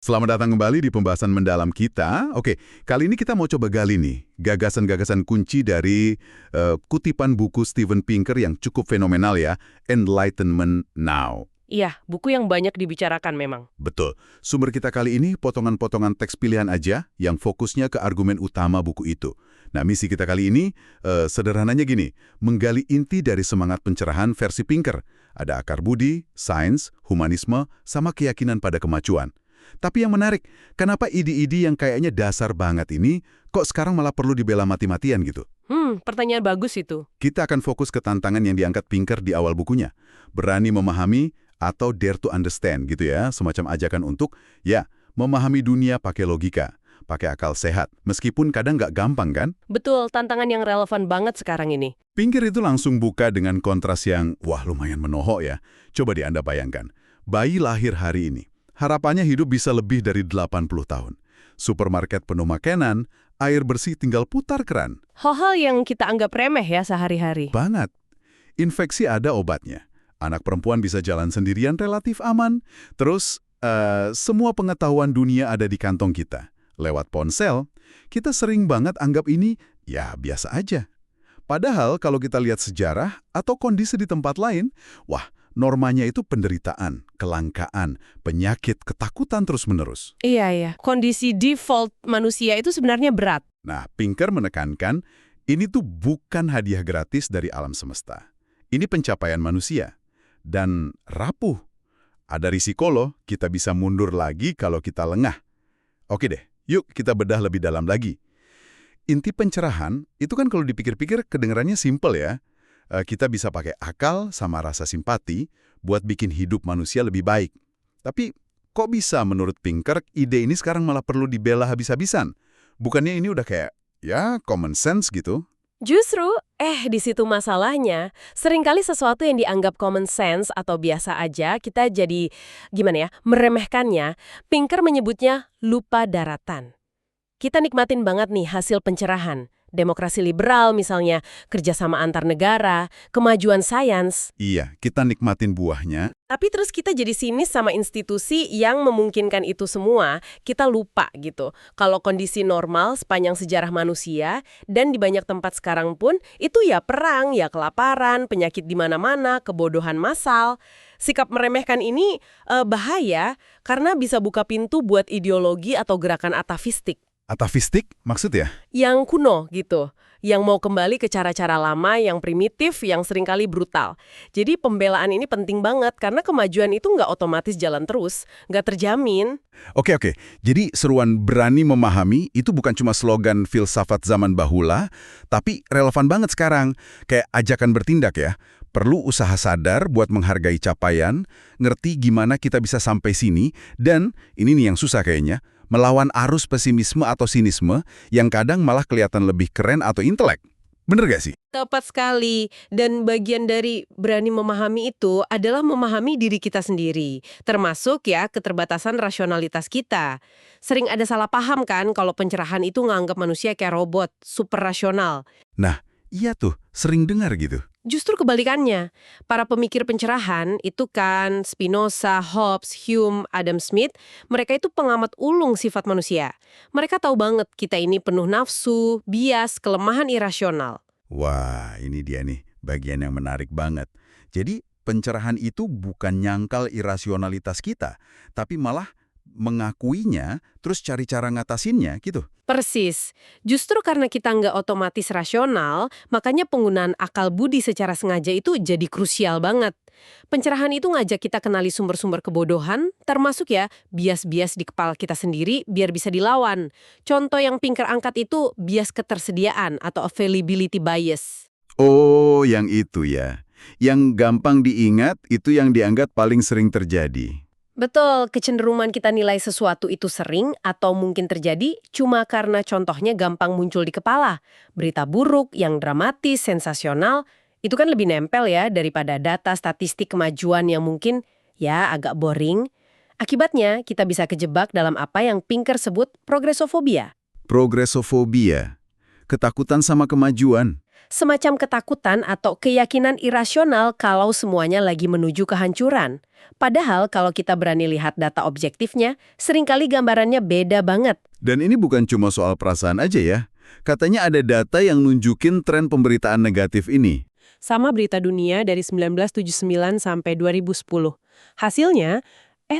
Selamat datang kembali di pembahasan mendalam kita. Oke, kali ini kita mau coba gali nih gagasan-gagasan kunci dari kutipan buku Steven Pinker yang cukup fenomenal ya, Enlightenment Now. Iya, buku yang banyak dibicarakan memang. Betul. Sumber kita kali ini potongan-potongan teks pilihan aja yang fokusnya ke argumen utama buku itu. Nah, misi kita kali ini sederhananya gini, menggali inti dari semangat pencerahan versi Pinker. Ada akar budi, sains, humanisme, sama keyakinan pada kemajuan. Tapi yang menarik, kenapa ide-ide yang kayaknya dasar banget ini kok sekarang malah perlu dibela mati-matian gitu? Pertanyaan bagus itu. Kita akan fokus ke tantangan yang diangkat Pinker di awal bukunya. Berani memahami atau dare to understand gitu ya, semacam ajakan untuk, ya, memahami dunia pakai logika, pakai akal sehat, meskipun kadang nggak gampang kan? Betul, tantangan yang relevan banget sekarang ini. Pinker itu langsung buka dengan kontras yang, wah lumayan menohok ya. Coba deh Anda bayangkan, bayi lahir hari ini. Harapannya hidup bisa lebih dari 80 tahun. Supermarket penuh makanan, air bersih tinggal putar keran. Hal-hal yang kita anggap remeh ya sehari-hari. Banget. Infeksi ada obatnya. Anak perempuan bisa jalan sendirian relatif aman. Terus, semua pengetahuan dunia ada di kantong kita. Lewat ponsel, kita sering banget anggap ini, ya biasa aja. Padahal kalau kita lihat sejarah atau kondisi di tempat lain, wah, normanya itu penderitaan, kelangkaan, penyakit, ketakutan terus-menerus. Iya. Kondisi default manusia itu sebenarnya berat. Nah, Pinker menekankan, ini tuh bukan hadiah gratis dari alam semesta. Ini pencapaian manusia. Dan rapuh. Ada risiko loh, kita bisa mundur lagi kalau kita lengah. Oke deh, yuk kita bedah lebih dalam lagi. Inti pencerahan, itu kan kalau dipikir-pikir kedengarannya simple ya. Kita bisa pakai akal sama rasa simpati buat bikin hidup manusia lebih baik. Tapi kok bisa menurut Pinker ide ini sekarang malah perlu dibela habis-habisan? Bukannya ini udah kayak, ya common sense gitu? Justru, di situ masalahnya. Seringkali sesuatu yang dianggap common sense atau biasa aja, kita jadi, meremehkannya. Pinker menyebutnya lupa daratan. Kita nikmatin banget nih hasil pencerahan. Demokrasi liberal misalnya, kerjasama antar negara, kemajuan sains. Iya, kita nikmatin buahnya. Tapi terus kita jadi sinis sama institusi yang memungkinkan itu semua, kita lupa gitu. Kalau kondisi normal sepanjang sejarah manusia, dan di banyak tempat sekarang pun, itu ya perang, ya kelaparan, penyakit di mana-mana, kebodohan massal. Sikap meremehkan ini bahaya karena bisa buka pintu buat ideologi atau gerakan atavistik. Atavistik maksud ya? Yang kuno gitu, yang mau kembali ke cara-cara lama yang primitif, yang seringkali brutal. Jadi pembelaan ini penting banget karena kemajuan itu nggak otomatis jalan terus, nggak terjamin. Oke. Jadi seruan berani memahami itu bukan cuma slogan filsafat zaman bahula, tapi relevan banget sekarang. Kayak ajakan bertindak ya. Perlu usaha sadar buat menghargai capaian, ngerti gimana kita bisa sampai sini, dan ini nih yang susah kayaknya, melawan arus pesimisme atau sinisme yang kadang malah kelihatan lebih keren atau intelek. Bener gak sih? Tepat sekali. Dan bagian dari berani memahami itu adalah memahami diri kita sendiri. Termasuk ya keterbatasan rasionalitas kita. Sering ada salah paham kan kalau pencerahan itu nganggap manusia kayak robot, super rasional. Nah, iya tuh, sering dengar gitu. Justru kebalikannya, para pemikir pencerahan itu kan Spinoza, Hobbes, Hume, Adam Smith, mereka itu pengamat ulung sifat manusia. Mereka tahu banget kita ini penuh nafsu, bias, kelemahan irasional. Wah, ini dia nih, bagian yang menarik banget. Jadi, pencerahan itu bukan nyangkal irasionalitas kita, tapi malah mengakuinya, terus cari cara ngatasinnya gitu. Persis. Justru karena kita nggak otomatis rasional, makanya penggunaan akal budi secara sengaja itu jadi krusial banget. Pencerahan itu ngajak kita kenali sumber-sumber kebodohan, termasuk ya bias-bias di kepala kita sendiri biar bisa dilawan. Contoh yang Pinker angkat itu bias ketersediaan atau availability bias. Oh, yang itu ya. Yang gampang diingat itu yang dianggap paling sering terjadi. Betul, kecenderungan kita nilai sesuatu itu sering atau mungkin terjadi cuma karena contohnya gampang muncul di kepala. Berita buruk, yang dramatis, sensasional, itu kan lebih nempel ya daripada data statistik kemajuan yang mungkin ya agak boring. Akibatnya, kita bisa kejebak dalam apa yang Pinker sebut progresofobia. Progresofobia, ketakutan sama kemajuan. Semacam ketakutan atau keyakinan irasional kalau semuanya lagi menuju kehancuran. Padahal kalau kita berani lihat data objektifnya, seringkali gambarannya beda banget. Dan ini bukan cuma soal perasaan aja ya. Katanya ada data yang nunjukin tren pemberitaan negatif ini. Sama berita dunia dari 1979 sampai 2010. Hasilnya,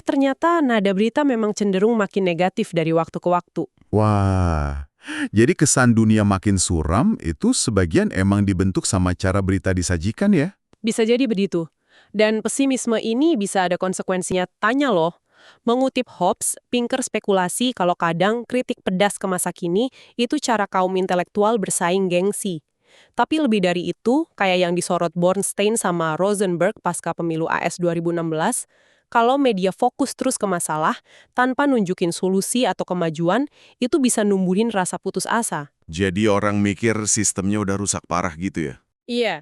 ternyata nada berita memang cenderung makin negatif dari waktu ke waktu. Wah, jadi kesan dunia makin suram itu sebagian emang dibentuk sama cara berita disajikan ya? Bisa jadi begitu. Dan pesimisme ini bisa ada konsekuensinya. Tanya loh, mengutip Hobbes, Pinker spekulasi kalau kadang kritik pedas ke masa kini itu cara kaum intelektual bersaing gengsi. Tapi lebih dari itu, kayak yang disorot Bornstein sama Rosenberg pasca pemilu AS 2016, kalau media fokus terus ke masalah, tanpa nunjukin solusi atau kemajuan, itu bisa numbuhin rasa putus asa. Jadi orang mikir sistemnya udah rusak parah gitu ya? Iya,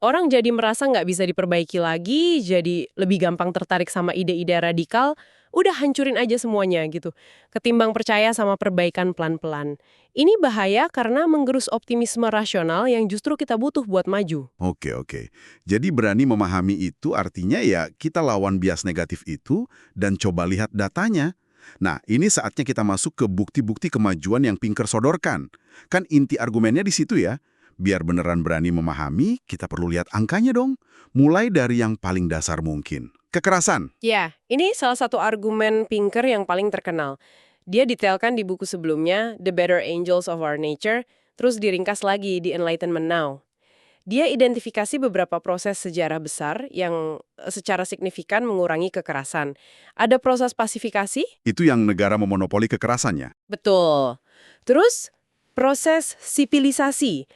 orang jadi merasa nggak bisa diperbaiki lagi, jadi lebih gampang tertarik sama ide-ide radikal, udah hancurin aja semuanya gitu. Ketimbang percaya sama perbaikan pelan-pelan. Ini bahaya karena menggerus optimisme rasional yang justru kita butuh buat maju. Oke. Jadi berani memahami itu artinya ya kita lawan bias negatif itu dan coba lihat datanya. Nah, ini saatnya kita masuk ke bukti-bukti kemajuan yang Pinker sodorkan. Kan inti argumennya di situ ya. Biar beneran berani memahami, kita perlu lihat angkanya dong. Mulai dari yang paling dasar mungkin. Kekerasan. Ya, ini salah satu argumen Pinker yang paling terkenal. Dia detailkan di buku sebelumnya, The Better Angels of Our Nature, terus diringkas lagi di Enlightenment Now. Dia identifikasi beberapa proses sejarah besar yang secara signifikan mengurangi kekerasan. Ada proses pasifikasi? Itu yang negara memonopoli kekerasannya. Betul. Terus, proses sipilisasi.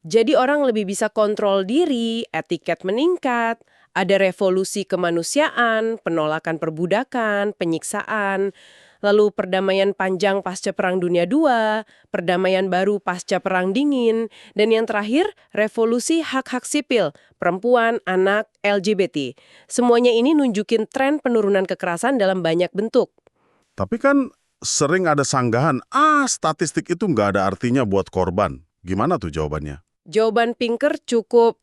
Jadi orang lebih bisa kontrol diri, etiket meningkat, ada revolusi kemanusiaan, penolakan perbudakan, penyiksaan, lalu perdamaian panjang pasca Perang Dunia II, perdamaian baru pasca Perang Dingin, dan yang terakhir, revolusi hak-hak sipil, perempuan, anak, LGBT. Semuanya ini nunjukin tren penurunan kekerasan dalam banyak bentuk. Tapi kan sering ada sanggahan, statistik itu nggak ada artinya buat korban. Gimana tuh jawabannya? Jawaban Pinker cukup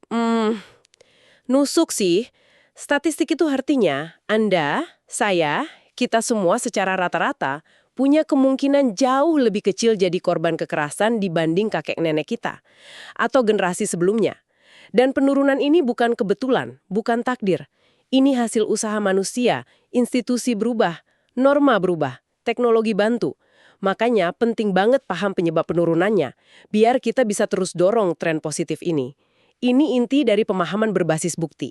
nusuk sih. Statistik itu artinya Anda, saya, kita semua secara rata-rata punya kemungkinan jauh lebih kecil jadi korban kekerasan dibanding kakek nenek kita atau generasi sebelumnya. Dan penurunan ini bukan kebetulan, bukan takdir. Ini hasil usaha manusia, institusi berubah, norma berubah, teknologi bantu. Makanya penting banget paham penyebab penurunannya, biar kita bisa terus dorong tren positif ini. Ini inti dari pemahaman berbasis bukti.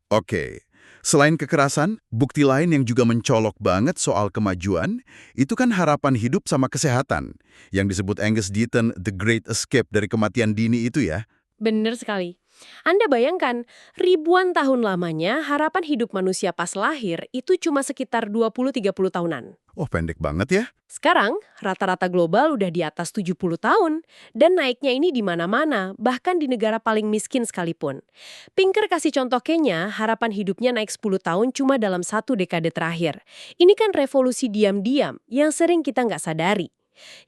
Oke. Selain kekerasan, bukti lain yang juga mencolok banget soal kemajuan, itu kan harapan hidup sama kesehatan. Yang disebut Angus Deaton, The Great Escape dari kematian dini itu ya. Bener sekali. Anda bayangkan, ribuan tahun lamanya harapan hidup manusia pas lahir itu cuma sekitar 20-30 tahunan. Oh, pendek banget ya. Sekarang, rata-rata global udah di atas 70 tahun. Dan naiknya ini di mana-mana, bahkan di negara paling miskin sekalipun. Pinker kasih contoh Kenya, harapan hidupnya naik 10 tahun cuma dalam 1 dekade terakhir. Ini kan revolusi diam-diam yang sering kita nggak sadari.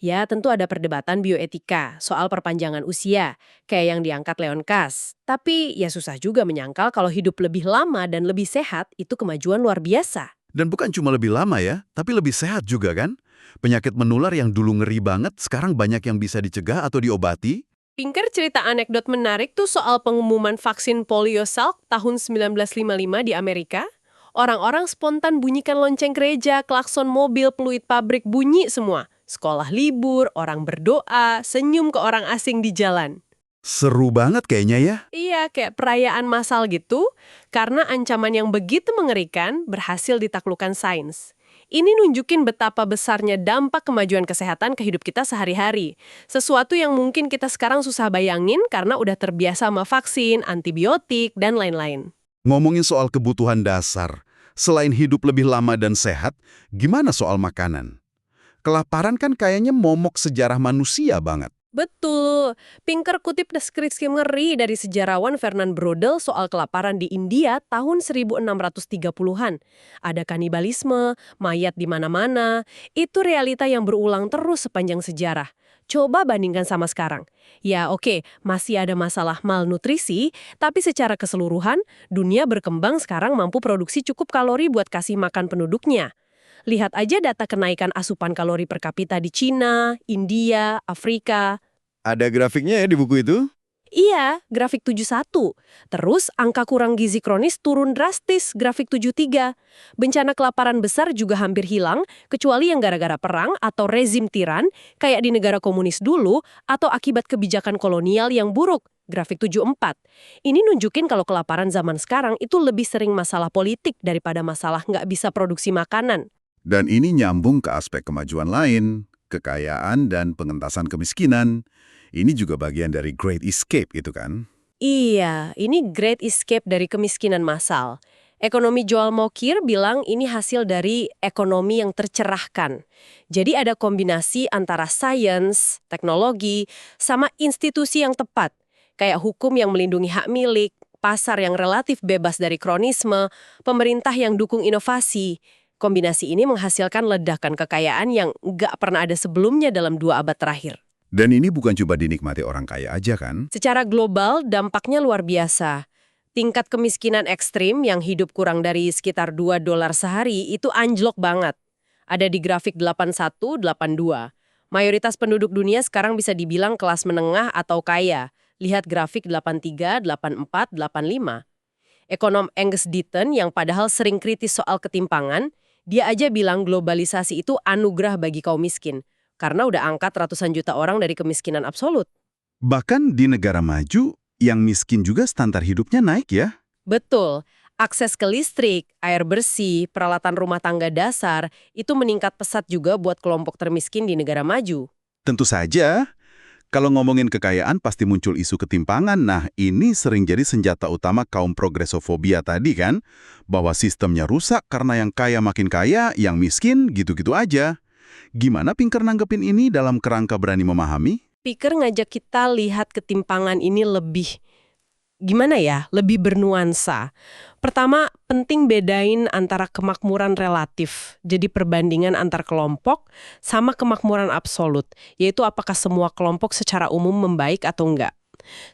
Ya, tentu ada perdebatan bioetika soal perpanjangan usia, kayak yang diangkat Leon Kass. Tapi ya susah juga menyangkal kalau hidup lebih lama dan lebih sehat itu kemajuan luar biasa. Dan bukan cuma lebih lama ya, tapi lebih sehat juga kan? Penyakit menular yang dulu ngeri banget, sekarang banyak yang bisa dicegah atau diobati. Pinker cerita anekdot menarik tuh soal pengumuman vaksin polio Salk tahun 1955 di Amerika. Orang-orang spontan bunyikan lonceng gereja, klakson mobil, peluit pabrik, bunyi semua. Sekolah libur, orang berdoa, senyum ke orang asing di jalan. Seru banget kayaknya ya. Iya, kayak perayaan massal gitu, karena ancaman yang begitu mengerikan berhasil ditaklukkan sains. Ini nunjukin betapa besarnya dampak kemajuan kesehatan ke hidup kita sehari-hari. Sesuatu yang mungkin kita sekarang susah bayangin karena udah terbiasa sama vaksin, antibiotik, dan lain-lain. Ngomongin soal kebutuhan dasar, selain hidup lebih lama dan sehat, gimana soal makanan? Kelaparan kan kayaknya momok sejarah manusia banget. Betul. Pinker kutip deskripsi ngeri dari sejarawan Fernand Braudel soal kelaparan di India tahun 1630-an. Ada kanibalisme, mayat di mana-mana. Itu realita yang berulang terus sepanjang sejarah. Coba bandingkan sama sekarang. Ya oke, masih ada masalah malnutrisi, tapi secara keseluruhan, dunia berkembang sekarang mampu produksi cukup kalori buat kasih makan penduduknya. Lihat aja data kenaikan asupan kalori per kapita di Cina, India, Afrika. Ada grafiknya ya di buku itu? Iya, grafik 71. Terus angka kurang gizi kronis turun drastis, grafik 73. Bencana kelaparan besar juga hampir hilang, kecuali yang gara-gara perang atau rezim tiran, kayak di negara komunis dulu, atau akibat kebijakan kolonial yang buruk, grafik 74. Ini nunjukin kalau kelaparan zaman sekarang itu lebih sering masalah politik daripada masalah nggak bisa produksi makanan. Dan ini nyambung ke aspek kemajuan lain, kekayaan dan pengentasan kemiskinan. Ini juga bagian dari Great Escape itu kan? Iya, ini Great Escape dari kemiskinan massal. Ekonomi Joel Mokyr bilang ini hasil dari ekonomi yang tercerahkan. Jadi ada kombinasi antara sains, teknologi, sama institusi yang tepat. Kayak hukum yang melindungi hak milik, pasar yang relatif bebas dari kronisme, pemerintah yang dukung inovasi. Kombinasi ini menghasilkan ledakan kekayaan yang nggak pernah ada sebelumnya dalam 2 abad terakhir. Dan ini bukan cuma dinikmati orang kaya aja kan? Secara global, dampaknya luar biasa. Tingkat kemiskinan ekstrim yang hidup kurang dari sekitar $2 sehari itu anjlok banget. Ada di grafik 81-82. Mayoritas penduduk dunia sekarang bisa dibilang kelas menengah atau kaya. Lihat grafik 83, 84, 85. Ekonom Angus Deaton yang padahal sering kritis soal ketimpangan, dia aja bilang globalisasi itu anugerah bagi kaum miskin. Karena udah angkat ratusan juta orang dari kemiskinan absolut. Bahkan di negara maju, yang miskin juga standar hidupnya naik ya? Betul. Akses ke listrik, air bersih, peralatan rumah tangga dasar, itu meningkat pesat juga buat kelompok termiskin di negara maju. Tentu saja, kalau ngomongin kekayaan pasti muncul isu ketimpangan. Nah, ini sering jadi senjata utama kaum progresofobia tadi kan? Bahwa sistemnya rusak karena yang kaya makin kaya, yang miskin gitu-gitu aja. Gimana Pinker nanggepin ini dalam kerangka berani memahami? Pinker ngajak kita lihat ketimpangan ini lebih, lebih bernuansa. Pertama, penting bedain antara kemakmuran relatif, jadi perbandingan antar kelompok, sama kemakmuran absolut, yaitu apakah semua kelompok secara umum membaik atau enggak.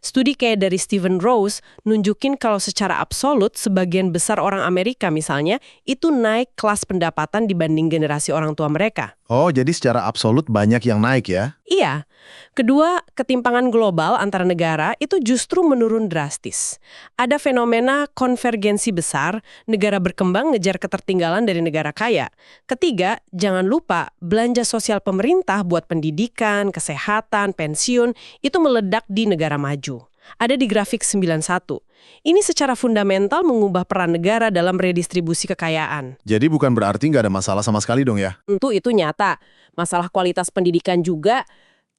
Studi kayak dari Stephen Rose nunjukin kalau secara absolut sebagian besar orang Amerika misalnya itu naik kelas pendapatan dibanding generasi orang tua mereka. Oh, jadi secara absolut banyak yang naik ya? Iya. Kedua, ketimpangan global antar negara itu justru menurun drastis. Ada fenomena konvergensi besar, negara berkembang ngejar ketertinggalan dari negara kaya. Ketiga, jangan lupa belanja sosial pemerintah buat pendidikan, kesehatan, pensiun itu meledak di negara maju. Ada di grafik 91. Ini secara fundamental mengubah peran negara dalam redistribusi kekayaan. Jadi bukan berarti nggak ada masalah sama sekali dong ya? Tentu itu nyata. Masalah kualitas pendidikan juga.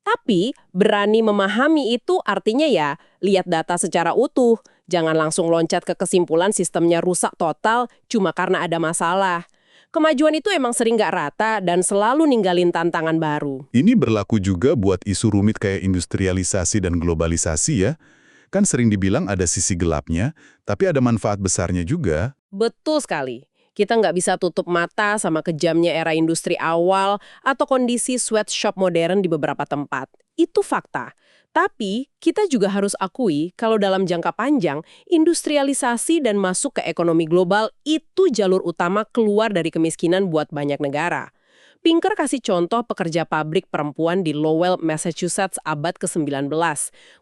Tapi berani memahami itu artinya ya lihat data secara utuh. Jangan langsung loncat ke kesimpulan sistemnya rusak total cuma karena ada masalah. Kemajuan itu emang sering nggak rata dan selalu ninggalin tantangan baru. Ini berlaku juga buat isu rumit kayak industrialisasi dan globalisasi ya. Kan sering dibilang ada sisi gelapnya, tapi ada manfaat besarnya juga. Betul sekali. Kita nggak bisa tutup mata sama kejamnya era industri awal atau kondisi sweatshop modern di beberapa tempat. Itu fakta. Tapi kita juga harus akui kalau dalam jangka panjang, industrialisasi dan masuk ke ekonomi global itu jalur utama keluar dari kemiskinan buat banyak negara. Pinker kasih contoh pekerja pabrik perempuan di Lowell, Massachusetts abad ke-19.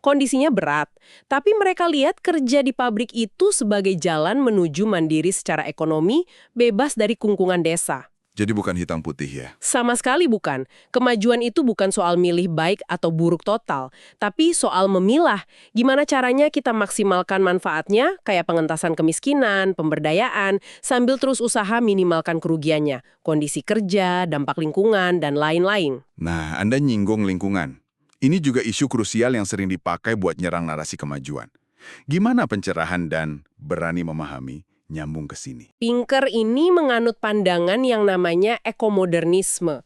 Kondisinya berat, tapi mereka lihat kerja di pabrik itu sebagai jalan menuju mandiri secara ekonomi, bebas dari kungkungan desa. Jadi bukan hitam putih ya? Sama sekali bukan. Kemajuan itu bukan soal milih baik atau buruk total, tapi soal memilah. Gimana caranya kita maksimalkan manfaatnya, kayak pengentasan kemiskinan, pemberdayaan, sambil terus usaha minimalkan kerugiannya, kondisi kerja, dampak lingkungan, dan lain-lain. Nah, Anda nyinggung lingkungan. Ini juga isu krusial yang sering dipakai buat nyerang narasi kemajuan. Gimana pencerahan dan berani memahami nyambung ke sini? Pinker ini menganut pandangan yang namanya ekomodernisme.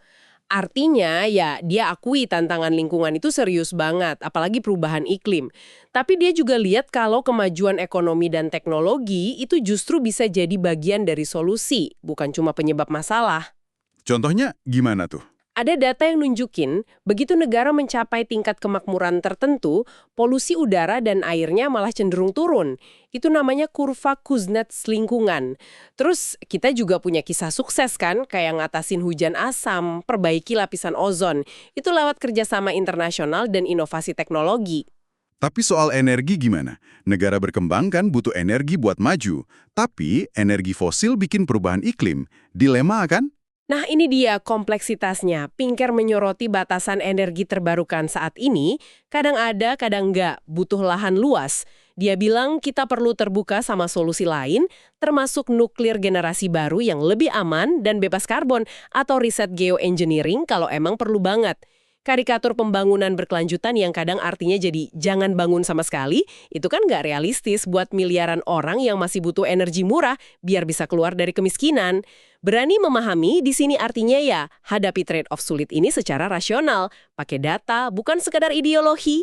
Artinya ya dia akui tantangan lingkungan itu serius banget, apalagi perubahan iklim. Tapi dia juga lihat kalau kemajuan ekonomi dan teknologi itu justru bisa jadi bagian dari solusi, bukan cuma penyebab masalah. Contohnya gimana tuh? Ada data yang nunjukin, begitu negara mencapai tingkat kemakmuran tertentu, polusi udara dan airnya malah cenderung turun. Itu namanya kurva Kuznets lingkungan. Terus kita juga punya kisah sukses kan, kayak ngatasin hujan asam, perbaiki lapisan ozon. Itu lewat kerjasama internasional dan inovasi teknologi. Tapi soal energi gimana? Negara berkembang kan butuh energi buat maju, tapi energi fosil bikin perubahan iklim. Dilema kan? Nah ini dia kompleksitasnya. Pinker menyoroti batasan energi terbarukan saat ini, kadang ada, kadang nggak, butuh lahan luas. Dia bilang kita perlu terbuka sama solusi lain, termasuk nuklir generasi baru yang lebih aman dan bebas karbon, atau riset geoengineering kalau emang perlu banget. Karikatur pembangunan berkelanjutan yang kadang artinya jadi jangan bangun sama sekali, itu kan nggak realistis buat miliaran orang yang masih butuh energi murah biar bisa keluar dari kemiskinan. Berani memahami di sini artinya ya hadapi trade-off sulit ini secara rasional, pakai data, bukan sekadar ideologi.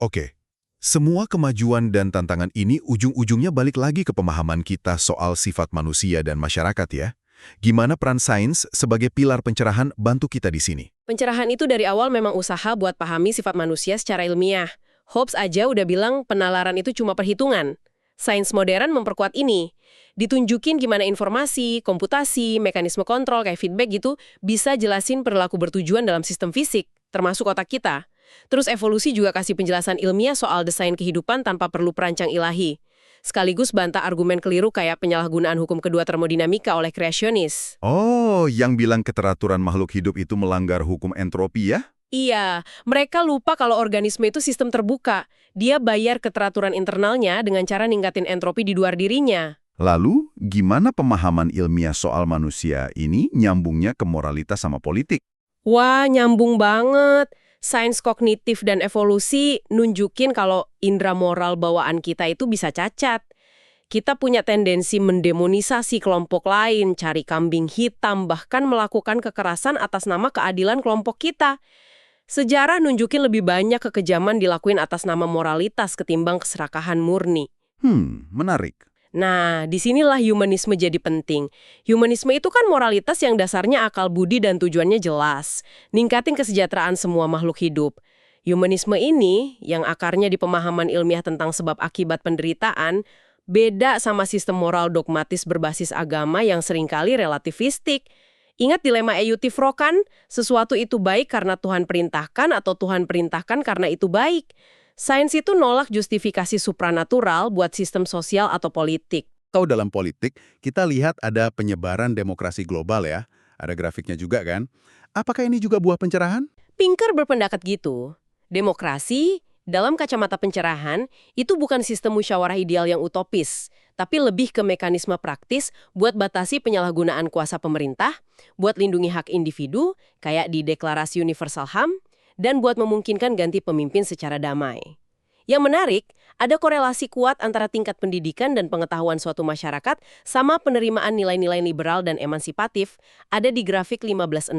Oke, semua kemajuan dan tantangan ini ujung-ujungnya balik lagi ke pemahaman kita soal sifat manusia dan masyarakat ya. Gimana peran sains sebagai pilar pencerahan bantu kita di sini? Pencerahan itu dari awal memang usaha buat pahami sifat manusia secara ilmiah. Hobbes aja udah bilang penalaran itu cuma perhitungan. Sains modern memperkuat ini. Ditunjukin gimana informasi, komputasi, mekanisme kontrol kayak feedback gitu bisa jelasin perilaku bertujuan dalam sistem fisik, termasuk otak kita. Terus evolusi juga kasih penjelasan ilmiah soal desain kehidupan tanpa perlu perancang ilahi. Sekaligus bantah argumen keliru kayak penyalahgunaan hukum kedua termodinamika oleh kreasionis. Oh, yang bilang keteraturan makhluk hidup itu melanggar hukum entropi ya? Iya, mereka lupa kalau organisme itu sistem terbuka. Dia bayar keteraturan internalnya dengan cara ningkatin entropi di luar dirinya. Lalu, gimana pemahaman ilmiah soal manusia ini nyambungnya ke moralitas sama politik? Wah, nyambung banget. Sains kognitif dan evolusi nunjukin kalau indera moral bawaan kita itu bisa cacat. Kita punya tendensi mendemonisasi kelompok lain, cari kambing hitam, bahkan melakukan kekerasan atas nama keadilan kelompok kita. Sejarah nunjukin lebih banyak kekejaman dilakuin atas nama moralitas ketimbang keserakahan murni. Menarik. Nah, disinilah humanisme jadi penting. Humanisme itu kan moralitas yang dasarnya akal budi dan tujuannya jelas. Ningkatin kesejahteraan semua makhluk hidup. Humanisme ini, yang akarnya di pemahaman ilmiah tentang sebab akibat penderitaan, beda sama sistem moral dogmatis berbasis agama yang seringkali relativistik. Ingat dilema Euthyphro kan? Sesuatu itu baik karena Tuhan perintahkan atau Tuhan perintahkan karena itu baik. Sains itu nolak justifikasi supranatural buat sistem sosial atau politik. Atau dalam politik, kita lihat ada penyebaran demokrasi global ya. Ada grafiknya juga kan? Apakah ini juga buah pencerahan? Pinker berpendapat gitu. Demokrasi, dalam kacamata pencerahan, itu bukan sistem musyawarah ideal yang utopis, tapi lebih ke mekanisme praktis buat batasi penyalahgunaan kuasa pemerintah, buat lindungi hak individu, kayak di Deklarasi Universal HAM, dan buat memungkinkan ganti pemimpin secara damai. Yang menarik, ada korelasi kuat antara tingkat pendidikan dan pengetahuan suatu masyarakat sama penerimaan nilai-nilai liberal dan emansipatif, ada di grafik 15.6,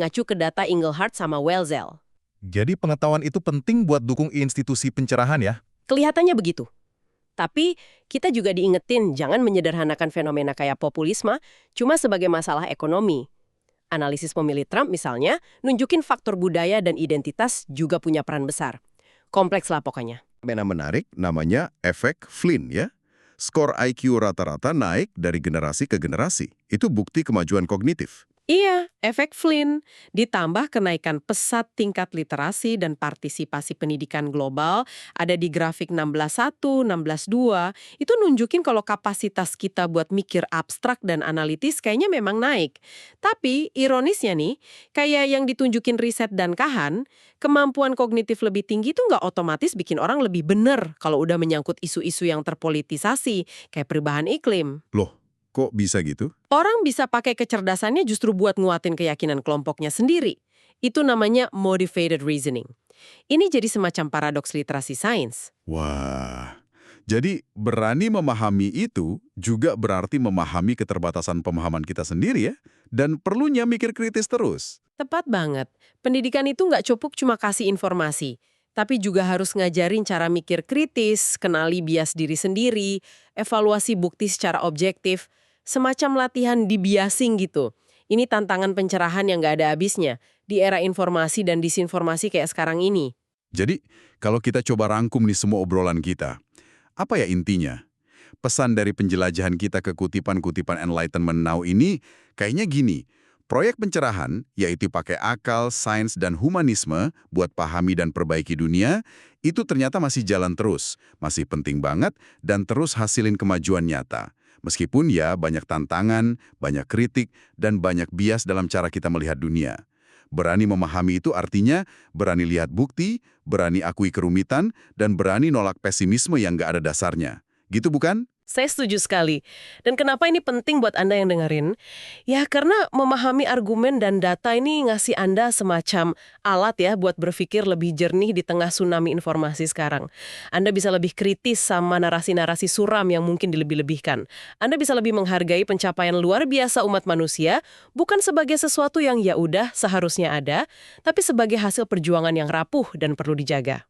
ngacu ke data Engelhardt sama Welzel. Jadi pengetahuan itu penting buat dukung institusi pencerahan ya? Kelihatannya begitu. Tapi kita juga diingetin jangan menyederhanakan fenomena kayak populisme cuma sebagai masalah ekonomi. Analisis pemilih Trump misalnya, nunjukin faktor budaya dan identitas juga punya peran besar. Kompleks lah pokoknya. Fenomena menarik namanya efek Flynn ya. Skor IQ rata-rata naik dari generasi ke generasi. Itu bukti kemajuan kognitif. Iya, efek Flynn. Ditambah kenaikan pesat tingkat literasi dan partisipasi pendidikan global, ada di grafik 16.1, 16.2, itu nunjukin kalau kapasitas kita buat mikir abstrak dan analitis kayaknya memang naik. Tapi, ironisnya nih, kayak yang ditunjukin riset dan Kahan, kemampuan kognitif lebih tinggi itu nggak otomatis bikin orang lebih bener kalau udah menyangkut isu-isu yang terpolitisasi, kayak perubahan iklim. Loh, kok bisa gitu? Orang bisa pakai kecerdasannya justru buat nguatin keyakinan kelompoknya sendiri. Itu namanya motivated reasoning. Ini jadi semacam paradoks literasi sains. Wah, jadi berani memahami itu juga berarti memahami keterbatasan pemahaman kita sendiri ya? Dan perlunya mikir kritis terus. Tepat banget. Pendidikan itu nggak cukup cuma kasih informasi. Tapi juga harus ngajarin cara mikir kritis, kenali bias diri sendiri, evaluasi bukti secara objektif, semacam latihan dibiasing gitu. Ini tantangan pencerahan yang nggak ada habisnya. di era informasi dan disinformasi kayak sekarang ini. Jadi, kalau kita coba rangkum nih semua obrolan kita, apa ya intinya? Pesan dari penjelajahan kita ke kutipan-kutipan Enlightenment Now ini kayaknya gini, proyek pencerahan, yaitu pakai akal, sains, dan humanisme buat pahami dan perbaiki dunia, itu ternyata masih jalan terus, masih penting banget, dan terus hasilin kemajuan nyata. Meskipun ya banyak tantangan, banyak kritik, dan banyak bias dalam cara kita melihat dunia. Berani memahami itu artinya berani lihat bukti, berani akui kerumitan, dan berani nolak pesimisme yang nggak ada dasarnya. Gitu bukan? Saya setuju sekali. Dan kenapa ini penting buat Anda yang dengerin? Ya karena memahami argumen dan data ini ngasih Anda semacam alat ya buat berpikir lebih jernih di tengah tsunami informasi sekarang. Anda bisa lebih kritis sama narasi-narasi suram yang mungkin dilebih-lebihkan. Anda bisa lebih menghargai pencapaian luar biasa umat manusia, bukan sebagai sesuatu yang ya udah seharusnya ada, tapi sebagai hasil perjuangan yang rapuh dan perlu dijaga.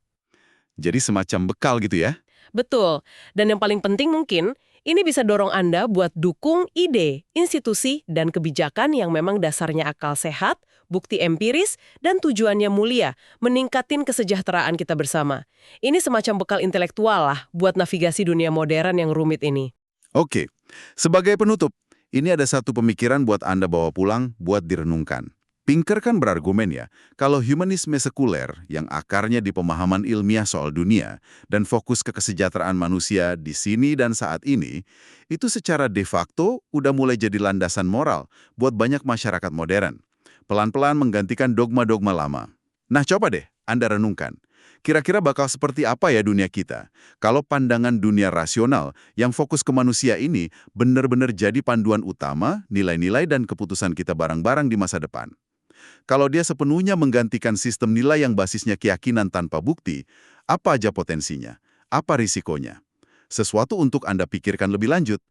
Jadi semacam bekal gitu ya? Betul. Dan yang paling penting mungkin, ini bisa dorong Anda buat dukung ide, institusi, dan kebijakan yang memang dasarnya akal sehat, bukti empiris, dan tujuannya mulia, meningkatin kesejahteraan kita bersama. Ini semacam bekal intelektual lah buat navigasi dunia modern yang rumit ini. Oke, sebagai penutup, ini ada satu pemikiran buat Anda bawa pulang buat direnungkan. Pinker kan berargumen ya, kalau humanisme sekuler yang akarnya di pemahaman ilmiah soal dunia dan fokus ke kesejahteraan manusia di sini dan saat ini, itu secara de facto udah mulai jadi landasan moral buat banyak masyarakat modern. Pelan-pelan menggantikan dogma-dogma lama. Nah coba deh, Anda renungkan. Kira-kira bakal seperti apa ya dunia kita kalau pandangan dunia rasional yang fokus ke manusia ini benar-benar jadi panduan utama, nilai-nilai dan keputusan kita bareng-bareng di masa depan. Kalau dia sepenuhnya menggantikan sistem nilai yang basisnya keyakinan tanpa bukti, apa aja potensinya? Apa risikonya? Sesuatu untuk Anda pikirkan lebih lanjut.